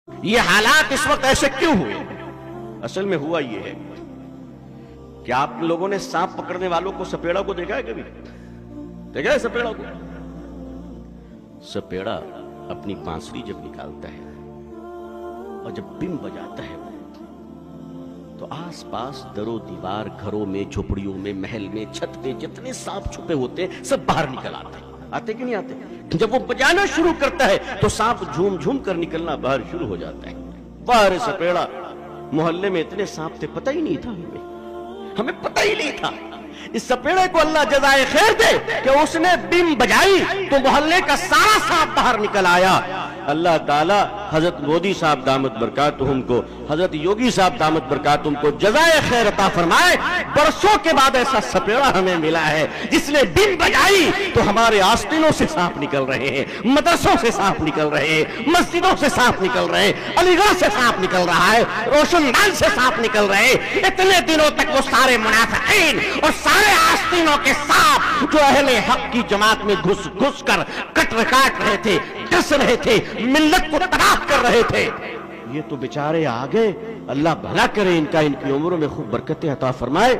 یہ حالات اس وقت ایسے کیوں ہوئے؟ اصل میں ہوا یہ ہے کہ آپ لوگوں نے سانپ پکڑنے والوں کو سپیڑا کو دیکھا ہے کبھی؟ دیکھا ہے سپیڑا کو؟ سپیڑا اپنی بانسری جب نکالتا ہے اور جب بم بجاتا ہے تو آس پاس در و دیوار، گھروں میں، جھوپڑیوں میں، محل میں، چھت پہ جتنے سانپ چھپے ہوتے ہیں سب باہر نکل آتے ہیں۔ آتے کہ نہیں آتے؟ جب وہ بجانا شروع کرتا ہے تو سانپ جھوم جھوم کر نکلنا باہر شروع ہو جاتا ہے۔ باہر سپیڑا، محلے میں اتنے سانپ تھے پتہ ہی نہیں تھا، ہمیں پتہ ہی نہیں تھا۔ اس سپیڑے کو اللہ جزائے خیر دے کہ اس نے بم بجائی تو محلے کا سارا سانپ باہر نکل آیا۔ اللہ تعالیٰ حضرت مودی صاحب دامت برکاتہم کو، حضرت یوگی صاحب دامت برکاتہم کو جزائے خیر عطا فرمائے۔ برسوں کے بعد ایسا سپیڑا ہمیں ملا ہے جس نے بم بجائی تو ہمارے آستینوں سے سانپ نکل رہے ہیں، مدرسوں سے سانپ نکل رہے ہیں، مسجدوں سے سانپ نکل رہے ہیں، علی گڑھ سے سانپ نکل رہا ہے، روشن دان سے سانپ نکل رہے ہیں۔ اتنے دنوں تک وہ سارے منافقین اور سارے آستینوں کے سانپ جو اہل حق کی جماعت میں گھس گھس کر کٹ رہے تھے، ڈس رہے تھے، ملت کو تباہ کر رہے تھے، یہ تو بیچارے آگے۔ اللہ بھلا کرے ان کا، ان کی عمروں میں خوب برکتیں عطا فرمائے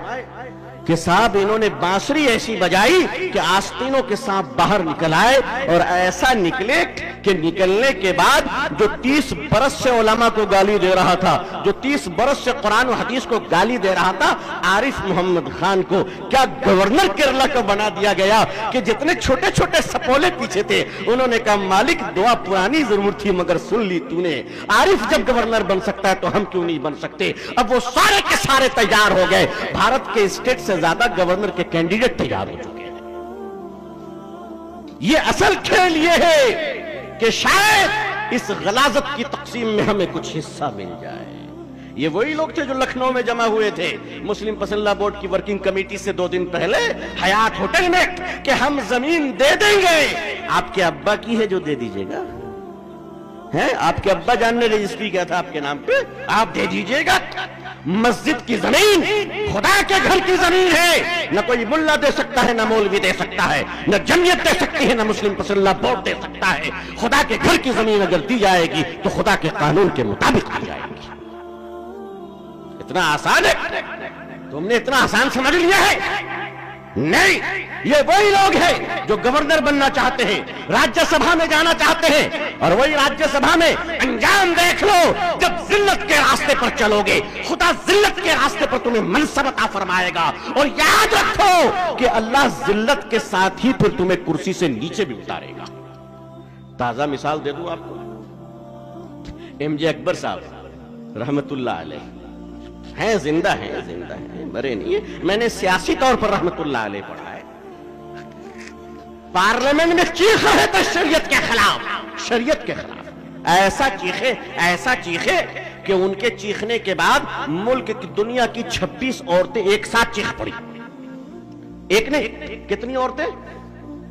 کہ صاحب انہوں نے بانسری ایسی بجائی کہ آستینوں کے سانپ باہر نکل آئے، اور ایسا نکلے کہ نکلنے کے بعد جو 30 برس سے علماء کو گالی دے رہا تھا، جو 30 برس سے قرآن و حدیث کو گالی دے رہا تھا، عارف محمد خان کو کیا گورنر کیرلا کو بنا دیا گیا کہ جتنے چھوٹے چھوٹے سپولے پیچھے تھے انہوں نے کہا مالک دعا پرانی ضرور تھی مگر سن لی تو نے، عارف جب گورنر بن سکتا ہے تو ہم کیوں نہیں بن سکتے؟ اب وہ سارے کے سارے تیار ہو گئے، بھارت کے اسٹیٹ سے زیادہ گورنر کے کینڈیڈیٹ تیار ہو چکے ہیں۔ یہ اصل کھیل یہ ہے کہ شاید اس غلاظت کی تقسیم میں ہمیں کچھ حصہ مل جائے۔ یہ وہی لوگ تھے جو لکھنؤ میں جمع ہوئے تھے مسلم پسندہ بورڈ کی ورکنگ کمیٹی سے 2 دن پہلے حیات ہوٹل میں کہ ہم زمین دے دیں گے۔ آپ کے ابا کی ہے جو دے دیجئے گا، آپ کے ابا جان نے رجسٹری کیا تھا آپ کے نام پہ، آپ دے دیجئے گا۔ مسجد کی زمین خدا کے گھر کی زمین ہے، نہ کوئی ملا دے سکتا ہے، نہ مولوی دے سکتا ہے، نہ جمعیت دے سکتی ہے، نہ مسلم پسندہ بورڈ دے سکتا ہے۔ خدا کے گھر کی زمین اگر دی جائے گی تو خدا کے قانون کے مطابق دی جائے گی۔ اتنا آسان ہے؟ تم نے اتنا آسان سمجھ لیا ہے؟ نہیں، یہ وہی لوگ ہیں جو گورنر بننا چاہتے ہیں، راجیہ سبھا میں جانا چاہتے ہیں، اور وہی راجیہ سبھا میں انجام دیکھ لو جب ذلت کے راستے پر چلو گے، خدا ذلت کے راستے پر تمہیں منصب عطا فرمائے گا۔ اور یاد رکھو کہ اللہ ذلت کے ساتھ ہی پھر تمہیں کرسی سے نیچے بھی اتارے گا۔ تازہ مثال دے دوں آپ کو، ایم جے اکبر صاحب رحمت اللہ علیہ ہیں، زندہ ہیں، مرے نہیں ہیں، میں نے سیاسی طور پر رحمت اللہ علیہ پڑھا ہے۔ پارلیمنٹ میں چیخ رہے تھے شریعت کے خلاف، شریعت کے خلاف، ایسا چیخے کہ ان کے چیخنے کے بعد ملک کی دنیا کی 26 عورتیں ایک ساتھ چیخ پڑی۔ ایک نے کتنی عورتیں؟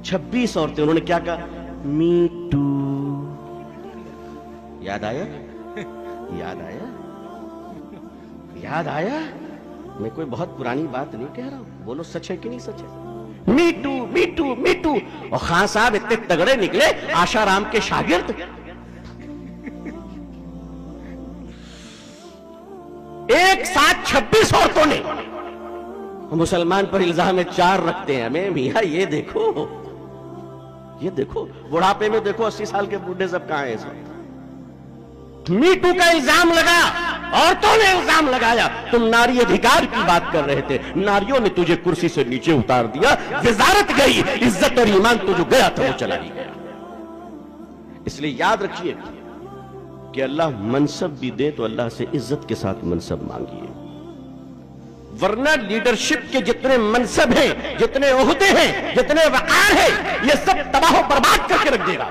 26 عورتیں۔ انہوں نے کیا کہا؟ Me too. یاد آیا؟ یاد آیا؟ میں کوئی بہت پرانی بات نہیں کہہ رہا ہوں، بولو سچ ہے کہ نہیں سچ ہے؟ Me too, me too, me too. اور خان صاحب اتنے تگڑے نکلے، آشا رام کے شاگرد، ایک ساتھ 26 عورتوں نے۔ مسلمان پر الزام 4 رکھتے ہیں ہمیں، میاں یہ دیکھو بڑھاپے میں دیکھو 80 سال کے بوڑھے سب کہاں ہیں اس وقت۔ می ٹو کا الزام لگا، عورتوں نے الزام لگایا، تم ناری ادھیکار کی بات کر رہے تھے، ناریوں نے تجھے کرسی سے نیچے اتار دیا، وزارت گئی، عزت اور ایمان تو جو گیا تھا وہ چلا ہی گیا۔ اس لیے یاد رکھیے کہ اللہ منصب بھی دے تو اللہ سے عزت کے ساتھ منصب مانگیے، ورنہ لیڈرشپ کے جتنے منصب ہیں، جتنے عہدے ہیں، جتنے وقار ہیں، یہ سب تباہ و برباد کر کے رکھ دے گا۔